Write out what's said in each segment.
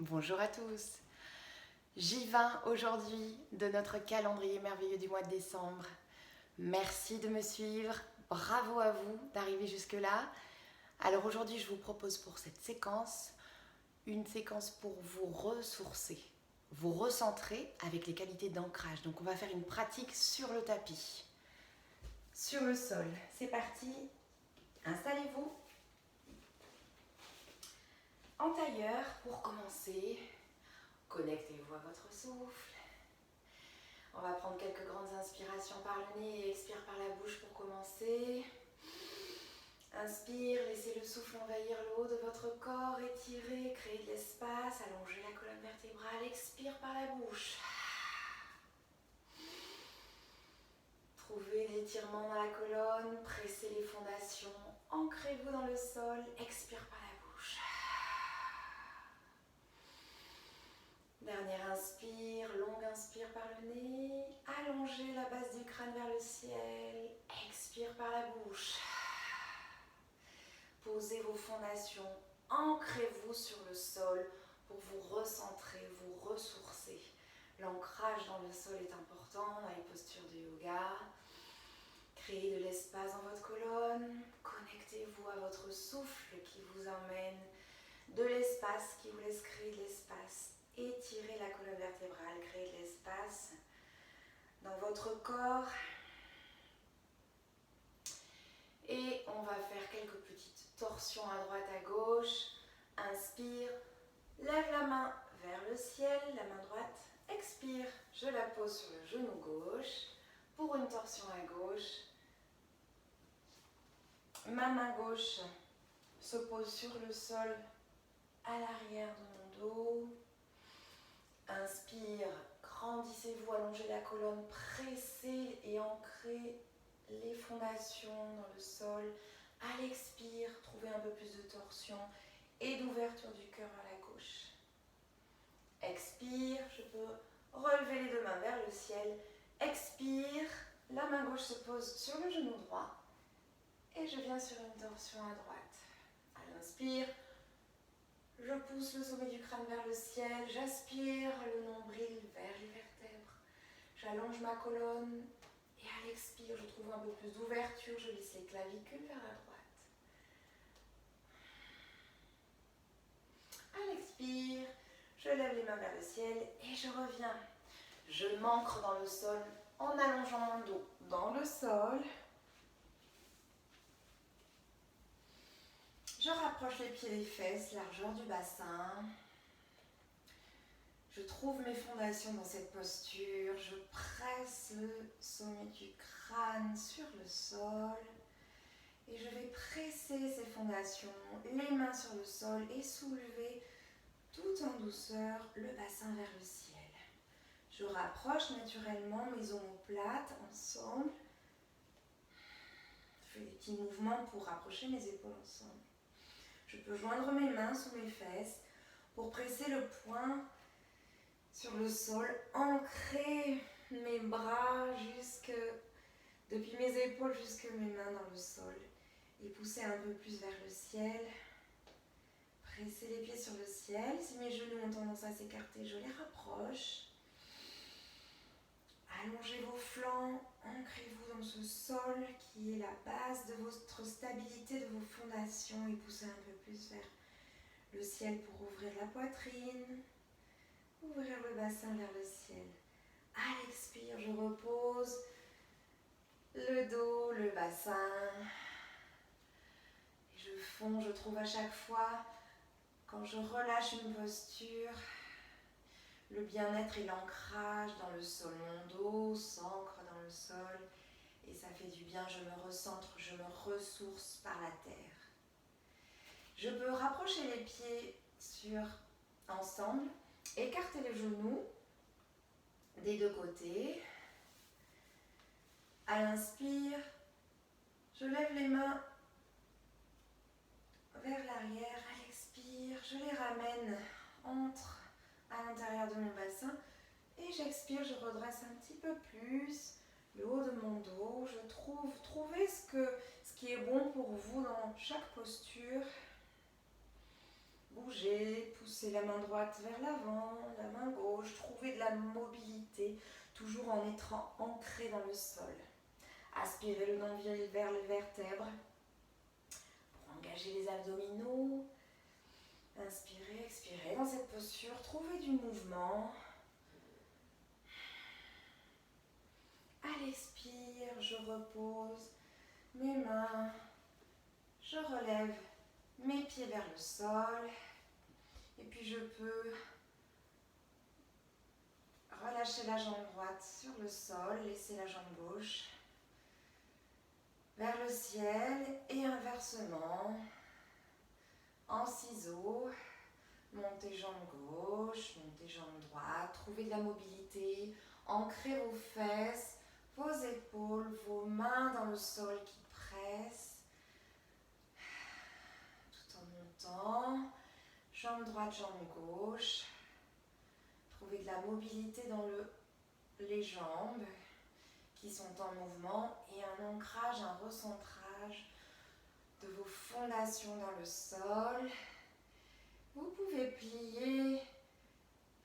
Bonjour à tous. J20 aujourd'hui de notre calendrier merveilleux du mois de décembre. Merci de me suivre. Bravo à vous d'arriver jusque-là. Alors aujourd'hui, je vous propose pour cette séquence une séquence pour vous ressourcer, vous recentrer avec les qualités d'ancrage. Donc on va faire une pratique sur le tapis, sur le sol. C'est parti. Installez-vous en tailleur pour commencer. Connectez-vous à votre souffle. On va prendre quelques grandes inspirations par le nez et expire par la bouche pour commencer. Inspire, laissez le souffle envahir le haut de votre corps, étirez, créez de l'espace, allongez la colonne vertébrale, expire par la bouche. Trouvez l'étirement dans la colonne, pressez les fondations, ancrez-vous dans le sol, expire par la bouche. Dernière inspire, longue inspire par le nez, allongez la base du crâne vers le ciel, expire par la bouche. Posez vos fondations, ancrez-vous sur le sol pour vous recentrer, vous ressourcer. L'ancrage dans le sol est important dans les postures de yoga. Créez de l'espace dans votre colonne, connectez-vous à votre souffle qui vous emmène de l'espace, qui vous laisse créer de l'espace. Étirez la colonne vertébrale, créez de l'espace dans votre corps. Et on va faire quelques petites torsions à droite, à gauche. Inspire, lève la main vers le ciel, la main droite. Expire, je la pose sur le genou gauche pour une torsion à gauche. Ma main gauche se pose sur le sol à l'arrière de mon dos. Inspire, grandissez-vous, allongez la colonne, pressez et ancrez les fondations dans le sol. À l'expire, trouvez un peu plus de torsion et d'ouverture du cœur à la gauche. Expire, je peux relever les deux mains vers le ciel. Expire, la main gauche se pose sur le genou droit et je viens sur une torsion à droite. À l'inspire, je pousse le sommet du crâne vers le ciel, j'aspire le nombril vers les vertèbres. J'allonge ma colonne et à l'expire, je trouve un peu plus d'ouverture, je lisse les clavicules vers la droite. À l'expire, je lève les mains vers le ciel et je reviens. Je m'ancre dans le sol en allongeant mon dos dans le sol. Je rapproche les pieds des fesses, largeur du bassin. Je trouve mes fondations dans cette posture. Je presse le sommet du crâne sur le sol. Et je vais presser ces fondations, les mains sur le sol et soulever tout en douceur le bassin vers le ciel. Je rapproche naturellement mes omoplates ensemble. Je fais des petits mouvements pour rapprocher mes épaules ensemble. Je peux joindre mes mains sous mes fesses pour presser le poing sur le sol, ancrer mes bras depuis mes épaules jusque mes mains dans le sol et pousser un peu plus vers le ciel. Presser les pieds sur le ciel. Si mes genoux ont tendance à s'écarter, je les rapproche. Allongez vos flancs, ancrez-vous dans ce sol qui est la base de votre stabilité, de vos fondations et poussez un peu plus vers le ciel pour ouvrir la poitrine, ouvrir le bassin vers le ciel. À l'expire, je repose le dos, le bassin. Et je fonds, je trouve à chaque fois, quand je relâche une posture, le bien-être et l'ancrage dans le sol. Mon dos s'ancre dans le sol et ça fait du bien. Je me recentre, je me ressource par la terre. Je peux rapprocher les pieds ensemble, écarter les genoux des deux côtés. À l'inspire, je lève les mains vers l'arrière. À l'expire, je les ramène à l'intérieur de mon bassin. Et j'expire, je redresse un petit peu plus le haut de mon dos. Trouvez ce qui est bon pour vous dans chaque posture. Bougez, poussez la main droite vers l'avant, la main gauche, trouvez de la mobilité, toujours en étant ancré dans le sol. Aspirez le nombril vers les vertèbres pour engager les abdominaux. Inspirez, expirez dans cette posture, trouvez du mouvement. À l'expire, je repose mes mains, je relève mes pieds vers le sol et puis je peux relâcher la jambe droite sur le sol, laisser la jambe gauche vers le ciel et inversement, en ciseaux, montez jambe gauche, montez jambe droite, trouvez de la mobilité, ancrez vos fesses, vos épaules, vos mains dans le sol qui pressent, tout en montant, jambe droite, jambe gauche, trouvez de la mobilité dans les jambes qui sont en mouvement et un ancrage, un recentrage de vos fondations dans le sol. Vous pouvez plier,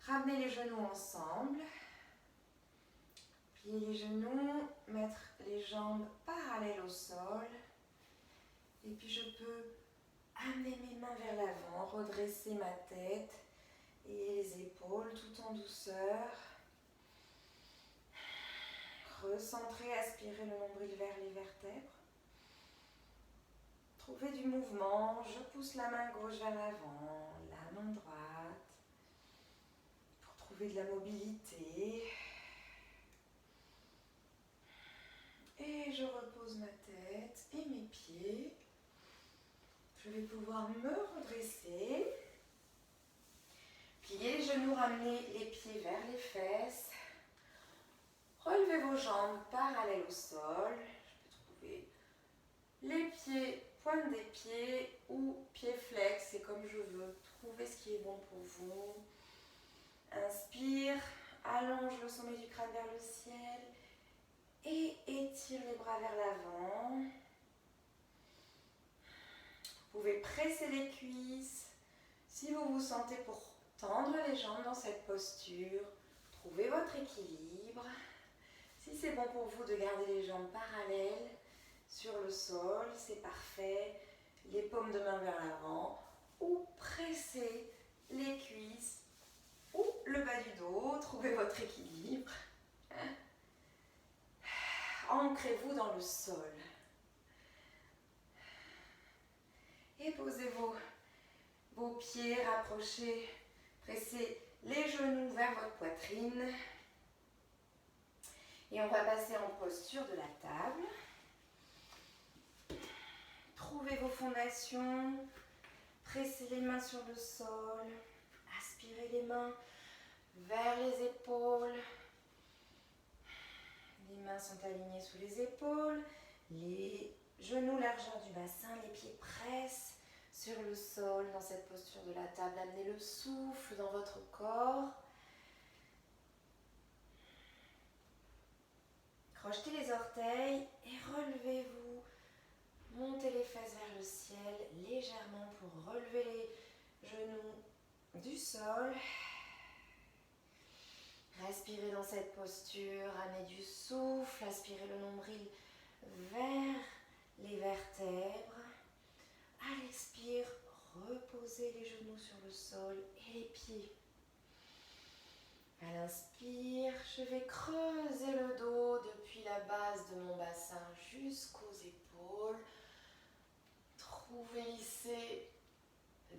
ramener les genoux ensemble, plier les genoux, mettre les jambes parallèles au sol et puis je peux amener mes mains vers l'avant, redresser ma tête et les épaules tout en douceur. Recentrez, aspirez le nombril vers les vertèbres. Trouvez du mouvement, je pousse la main gauche vers l'avant, la main droite, pour trouver de la mobilité. Et je repose ma tête et mes pieds. Je vais pouvoir me redresser. Pliez les genoux, ramenez les pieds vers les fesses. Relevez vos jambes parallèles au sol. Je peux trouver les pieds, pointe des pieds ou pieds flex, c'est comme je veux. Trouvez ce qui est bon pour vous. Inspire, allonge le sommet du crâne vers le ciel et étire les bras vers l'avant. Vous pouvez presser les cuisses. Si vous vous sentez pour tendre les jambes dans cette posture, trouvez votre équilibre. Si c'est bon pour vous de garder les jambes parallèles sur le sol, c'est parfait. Les paumes de main vers l'avant ou pressez les cuisses ou le bas du dos. Trouvez votre équilibre. Ancrez-vous dans le sol. Et posez vos pieds, rapprochez, pressez les genoux vers votre poitrine. Et on va passer en posture de la table. Trouvez vos fondations, pressez les mains sur le sol, aspirez les mains vers les épaules. Les mains sont alignées sous les épaules, les genoux largeur du bassin, les pieds pressent sur le sol dans cette posture de la table. Amenez le souffle dans votre corps. Crochetez les orteils et relevez-vous. Montez les fesses vers le ciel légèrement pour relever les genoux du sol. Respirez dans cette posture, amenez du souffle, aspirez le nombril vers les vertèbres. À l'expire, reposez les genoux sur le sol et les pieds. À l'inspire, je vais creuser le dos depuis la base de mon bassin jusqu'aux épaules. Trouvez lisser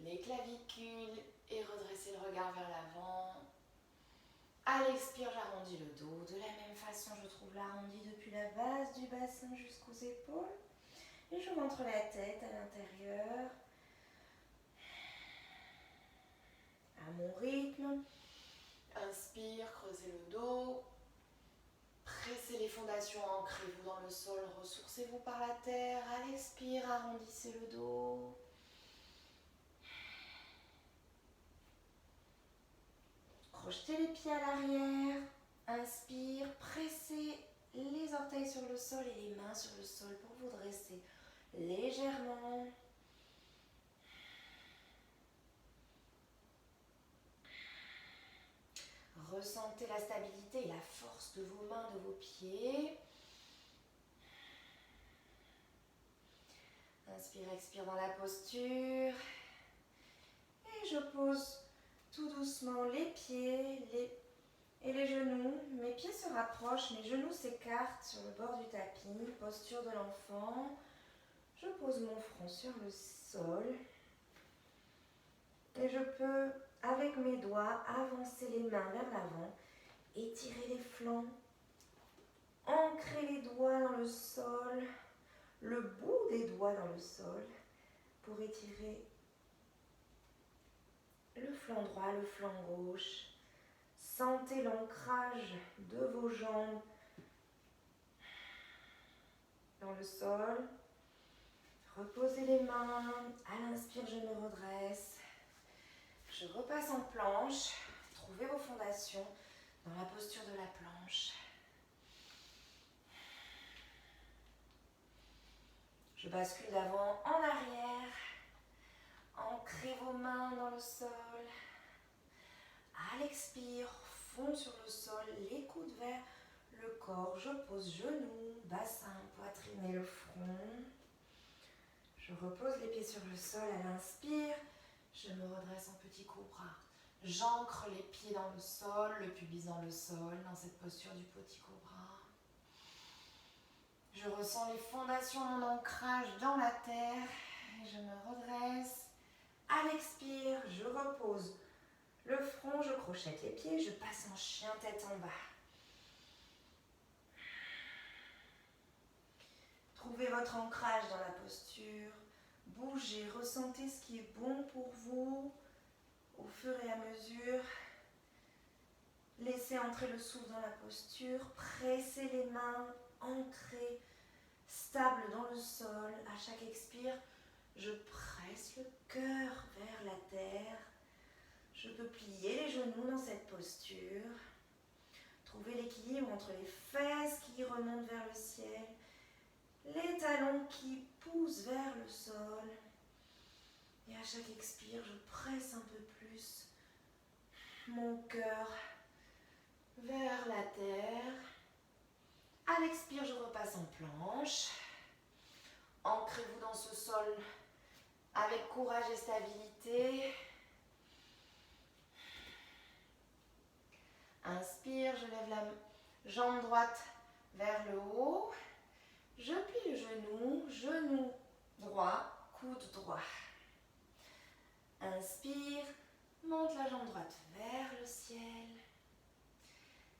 les clavicules et redressez le regard vers l'avant. À l'expire, j'arrondis le dos. De la même façon, je trouve l'arrondi depuis la base du bassin jusqu'aux épaules. Et je montre la tête à l'intérieur. À mon rythme. Inspire, creusez le dos. Pressez les fondations, ancrez-vous dans le sol, ressourcez-vous par la terre. À l'expire, arrondissez le dos. Crochetez les pieds à l'arrière. Inspire, pressez les orteils sur le sol et les mains sur le sol pour vous dresser légèrement. Ressentez la stabilité et la force de vos mains, de vos pieds. Inspire, expire dans la posture. Et je pose tout doucement les pieds et les genoux. Mes pieds se rapprochent, mes genoux s'écartent sur le bord du tapis. Posture de l'enfant. Je pose mon front sur le sol. Et je peux, avec mes doigts, avancer les mains vers l'avant. Étirer les flancs. Ancrer les doigts dans le sol. Le bout des doigts dans le sol. Pour étirer le flanc droit, le flanc gauche. Sentez l'ancrage de vos jambes dans le sol. Reposez les mains. À l'inspire, je me redresse. Je repasse en planche. Trouvez vos fondations dans la posture de la planche. Je bascule d'avant en arrière. Ancrez vos mains dans le sol. À l'expire, fond sur le sol, les coudes vers le corps. Je pose genoux, bassin, poitrine et le front. Je repose les pieds sur le sol à l'inspire. Je me redresse en petit cobra. J'ancre les pieds dans le sol, le pubis dans le sol, dans cette posture du petit cobra. Je ressens les fondations de mon ancrage dans la terre. Et je me redresse. À l'expire, je repose le front, je crochette les pieds, je passe en chien tête en bas. Trouvez votre ancrage dans la posture. Bougez, ressentez ce qui est bon pour vous au fur et à mesure. Laissez entrer le souffle dans la posture. Pressez les mains, ancrées, stables dans le sol. À chaque expire, je presse le cœur vers la terre. Je peux plier les genoux dans cette posture. Trouvez l'équilibre entre les fesses qui remontent vers le ciel, les talons qui poussent vers le sol. Et à chaque expire, je presse un peu plus mon cœur vers la terre. À l'expire, je repasse en planche. Ancrez-vous dans ce sol avec courage et stabilité. Inspire, je lève la jambe droite vers le haut. Je plie le genou droit, coude droit. Inspire, monte la jambe droite vers le ciel.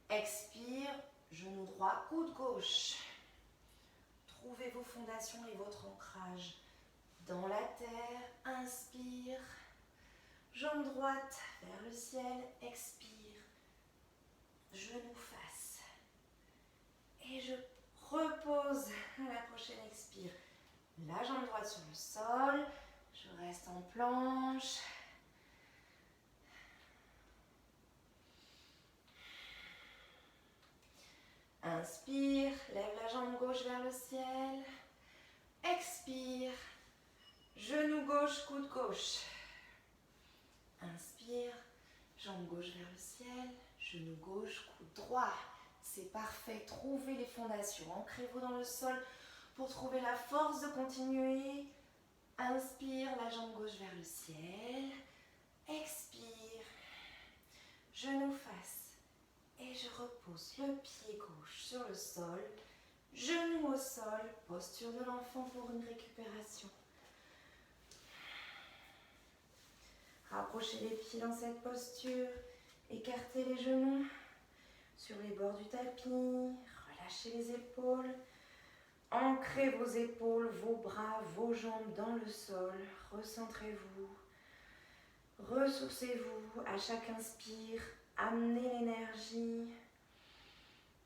Expire, genou droit, coude gauche. Trouvez vos fondations et votre ancrage dans la terre. Inspire, jambe droite vers le ciel. Expire. Genou face. Et je repose à la prochaine expire. La jambe droite sur le sol. Je reste en planche. Inspire, lève la jambe gauche vers le ciel. Expire, genou gauche, coude gauche. Inspire, jambe gauche vers le ciel. Genou gauche, coude droit. C'est parfait. Trouvez les fondations. Ancrez-vous dans le sol pour trouver la force de continuer. Inspire, la jambe gauche vers le ciel. Expire, genou face. Et je repose le pied gauche sur le sol. Genou au sol. Posture de l'enfant pour une récupération. Rapprochez les pieds dans cette posture. Écartez les genoux sur les bords du tapis. Relâchez les épaules. Ancrez vos épaules, vos bras, vos jambes dans le sol. Recentrez-vous. Ressourcez-vous. À chaque inspire, amenez l'énergie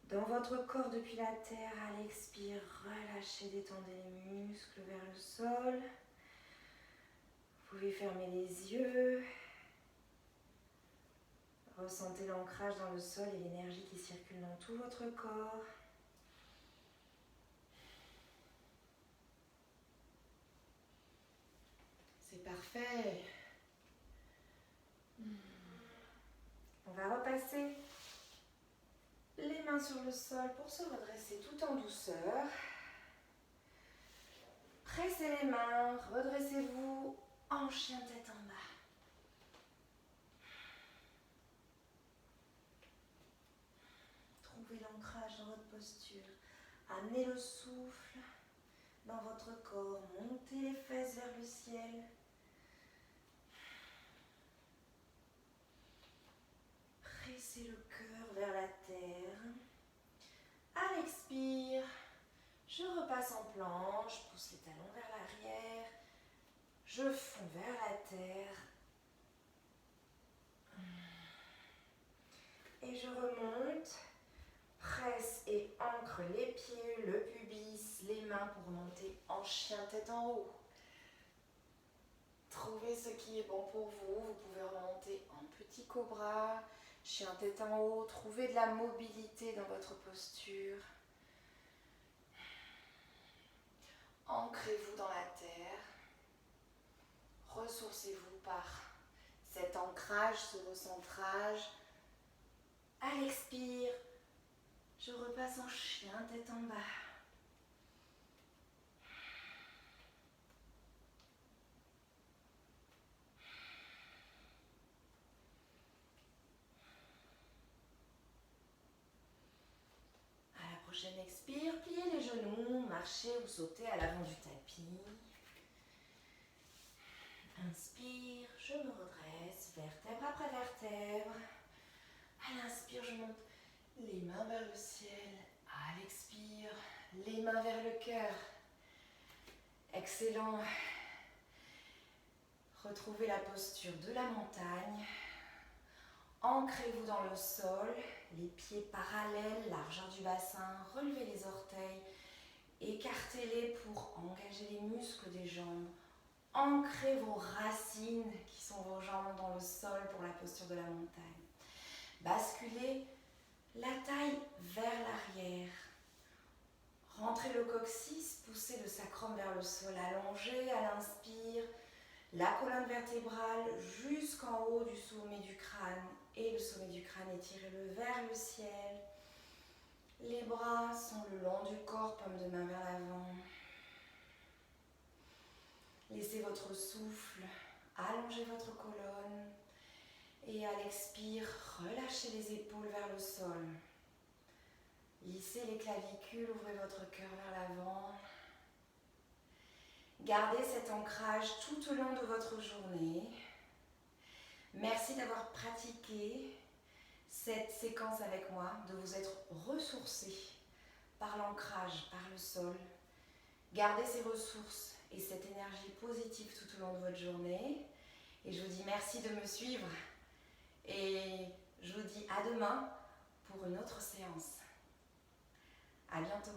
dans votre corps depuis la terre. À l'expire, relâchez, détendez les muscles vers le sol. Vous pouvez fermer les yeux. Ressentez l'ancrage dans le sol et l'énergie qui circule dans tout votre corps. C'est parfait. On va repasser mains sur le sol pour se redresser tout en douceur. Pressez les mains, redressez-vous en chien tête en bas. Trouvez l'ancrage dans votre posture. Amenez le souffle dans votre corps. Montez les fesses vers le ciel. Pressez le cœur vers la terre. À l'expire, je repasse en planche, pousse les talons vers l'arrière. Je fonds vers la terre. Et je remonte. Presse et ancre les pieds, le pubis, les mains pour monter en chien tête en haut. Trouvez ce qui est bon pour vous. Vous pouvez remonter en petit cobra, chien tête en haut. Trouvez de la mobilité dans votre posture. Ancrez-vous dans la terre. Ressourcez-vous par cet ancrage, ce recentrage. À l'expire, je repasse en chien tête en bas. À la prochaine expire, pliez les genoux, marchez ou sautez à l'avant du tapis. Inspire, je me redresse, vertèbre après vertèbre. À l'inspire, je monte les mains vers le ciel. À l'expire, les mains vers le cœur. Excellent. Retrouvez la posture de la montagne. Ancrez-vous dans le sol, les pieds parallèles, largeur du bassin. Relevez les orteils. Écartez-les pour engager les muscles des jambes. Ancrez vos racines qui sont vos jambes dans le sol pour la posture de la montagne. Basculez la taille vers l'arrière. Rentrez le coccyx, poussez le sacrum vers le sol, allongez à l'inspire. La colonne vertébrale jusqu'en haut du sommet du crâne. Et le sommet du crâne, étirez-le vers le ciel. Les bras sont le long du corps, paume de main vers l'avant. Laissez votre souffle allonger votre colonne. Et à l'expire, relâchez les épaules vers le sol. Lissez les clavicules, ouvrez votre cœur vers l'avant. Gardez cet ancrage tout au long de votre journée. Merci d'avoir pratiqué cette séquence avec moi, de vous être ressourcé par l'ancrage, par le sol. Gardez ces ressources et cette énergie positive tout au long de votre journée. Et je vous dis merci de me suivre. Et je vous dis à demain pour une autre séance. À bientôt.